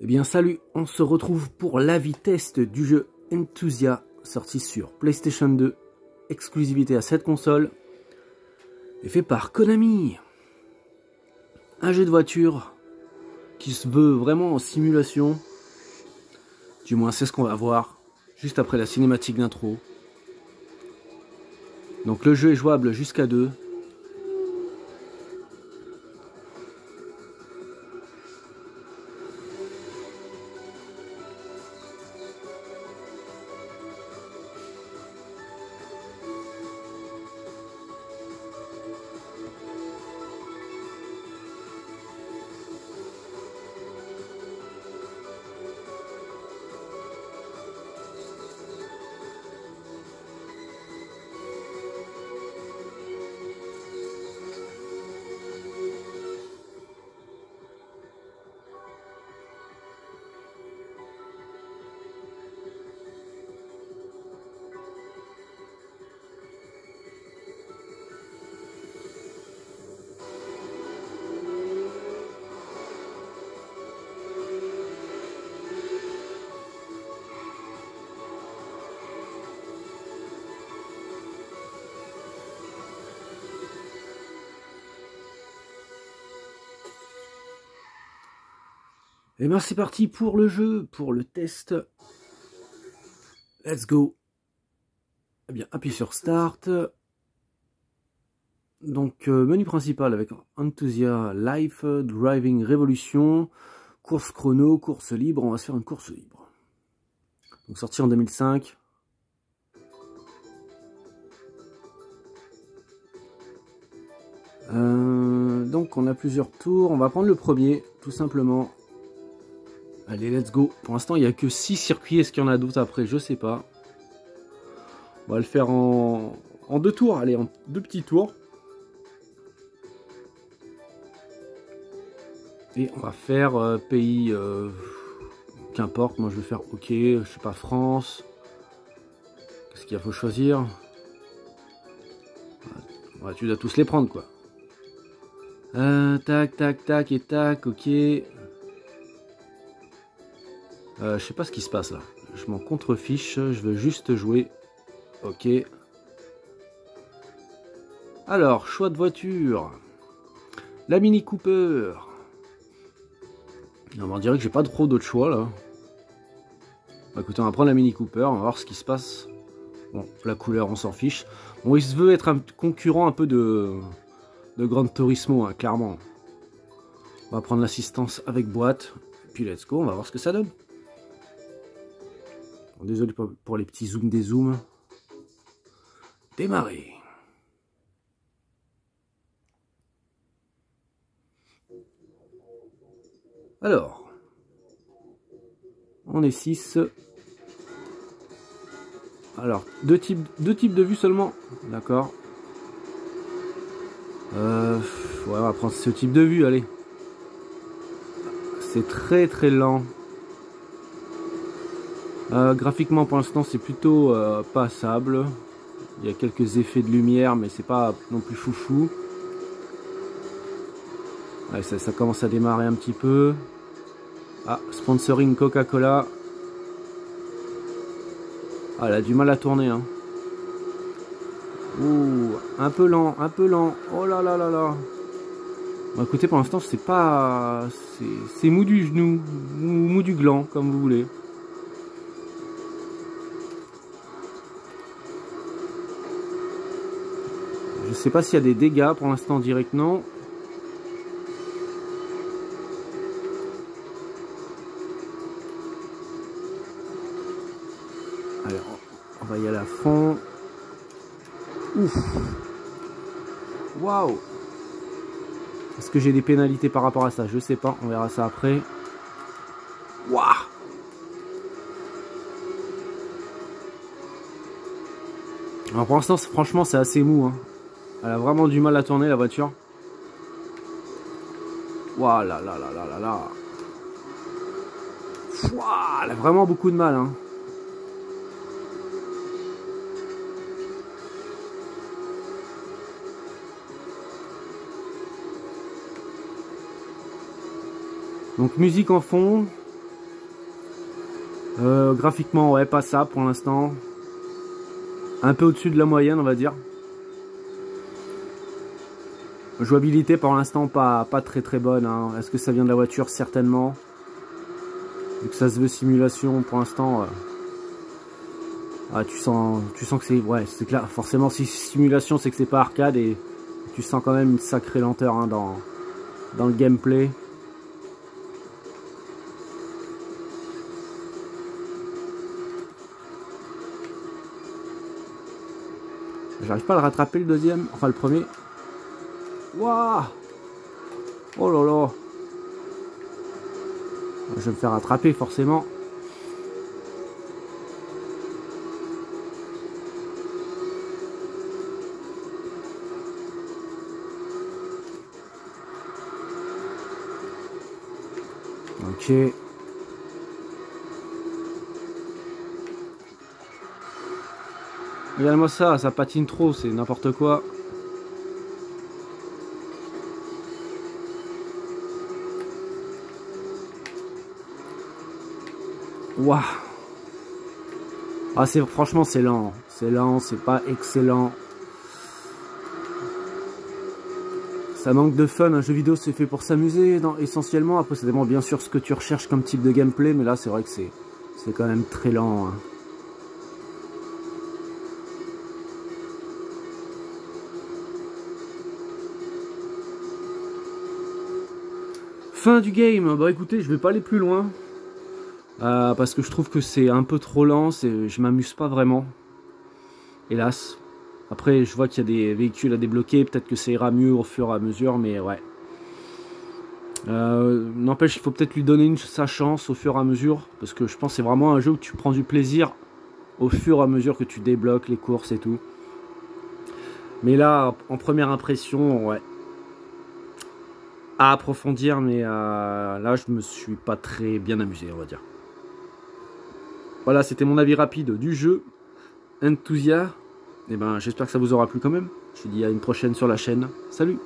Eh bien salut, on se retrouve pour l'avis test du jeu Enthusia, sorti sur PlayStation 2, exclusivité à cette console, et fait par Konami. Un jeu de voiture qui se veut vraiment en simulation, du moins c'est ce qu'on va voir, juste après la cinématique d'intro. Donc le jeu est jouable jusqu'à 2. Et bien c'est parti pour le jeu, pour le test. Let's go. Eh bien appuie sur Start. Donc menu principal avec Enthusia Life, Driving Revolution, course chrono, course libre. On va se faire une course libre. Donc sorti en 2005. Donc on a plusieurs tours. On va prendre le premier, tout simplement. Allez, let's go. Pour l'instant, il n'y a que 6 circuits. Est-ce qu'il y en a d'autres après? Je sais pas. On va le faire en 2 tours. Allez, en 2 petits tours. Et on va faire pays... qu'importe, moi je vais faire OK. Je sais pas, France. Qu'est-ce qu'il faut choisir? Ouais, tu dois tous les prendre, quoi. Tac, tac, tac et tac. OK. Je sais pas ce qui se passe là. Je m'en contrefiche. Je veux juste jouer. OK. Alors, choix de voiture. La Mini Cooper. On dirait que j'ai pas trop d'autres choix là. Bah, écoutez, on va prendre la Mini Cooper. On va voir ce qui se passe. Bon, la couleur, on s'en fiche. Bon, il se veut être un concurrent un peu de Gran Turismo, hein, clairement. On va prendre l'assistance avec boîte. Puis let's go, on va voir ce que ça donne. Désolé pour les petits zooms des zooms. Démarrer. Alors, on est 6. Alors, deux types de vues seulement. D'accord. Ouais, on va prendre ce type de vue, allez. C'est très très lent. Graphiquement pour l'instant c'est plutôt passable. Il y a quelques effets de lumière mais c'est pas non plus foufou. Ouais, ça commence à démarrer un petit peu. Ah, sponsoring Coca-Cola. Ah, elle a du mal à tourner, hein. Ouh, un peu lent, un peu lent. Oh là là là là. Bon, écoutez, pour l'instant c'est pas... C'est mou du genou, mou du gland, comme vous voulez. Je sais pas s'il y a des dégâts pour l'instant direct, non. Alors, on va y aller à fond. Ouf. Waouh. Est-ce que j'ai des pénalités par rapport à ça? Je sais pas, on verra ça après. Waouh. Alors pour l'instant, franchement, c'est assez mou, hein. Elle a vraiment du mal à tourner la voiture. Waouh là là là là là là. Waouh, elle a vraiment beaucoup de mal, hein. Donc musique en fond. Graphiquement, ouais, pas ça pour l'instant. Un peu au-dessus de la moyenne, on va dire. Jouabilité pour l'instant pas très très bonne. Hein. Est-ce que ça vient de la voiture? Certainement. Vu que ça se veut simulation pour l'instant. Ah, tu sens que c'est... Ouais, c'est clair. Forcément, si simulation, c'est que c'est pas arcade. Et tu sens quand même une sacrée lenteur hein, dans le gameplay. J'arrive pas à le rattraper le deuxième. Enfin le premier. Waouh! Oh là là! Je vais me faire attraper forcément. Ok. Regarde-moi ça, ça patine trop, c'est n'importe quoi. Waouh. Ah franchement c'est lent, c'est pas excellent. Ça manque de fun, un jeu vidéo c'est fait pour s'amuser essentiellement, après ça dépend bien sûr ce que tu recherches comme type de gameplay, mais là c'est vrai que c'est quand même très lent. Hein. Fin du game, bah écoutez je vais pas aller plus loin. Parce que je trouve que c'est un peu trop lent, je m'amuse pas vraiment. Hélas. Après, je vois qu'il y a des véhicules à débloquer, peut-être que ça ira mieux au fur et à mesure, mais ouais. N'empêche, il faut peut-être lui donner sa chance au fur et à mesure, parce que je pense que c'est vraiment un jeu où tu prends du plaisir au fur et à mesure que tu débloques les courses et tout. Mais là, en première impression, ouais. À approfondir, mais là, je me suis pas très bien amusé, on va dire. Voilà, c'était mon avis rapide du jeu Enthusia. Et ben, j'espère que ça vous aura plu quand même. Je vous dis à une prochaine sur la chaîne. Salut!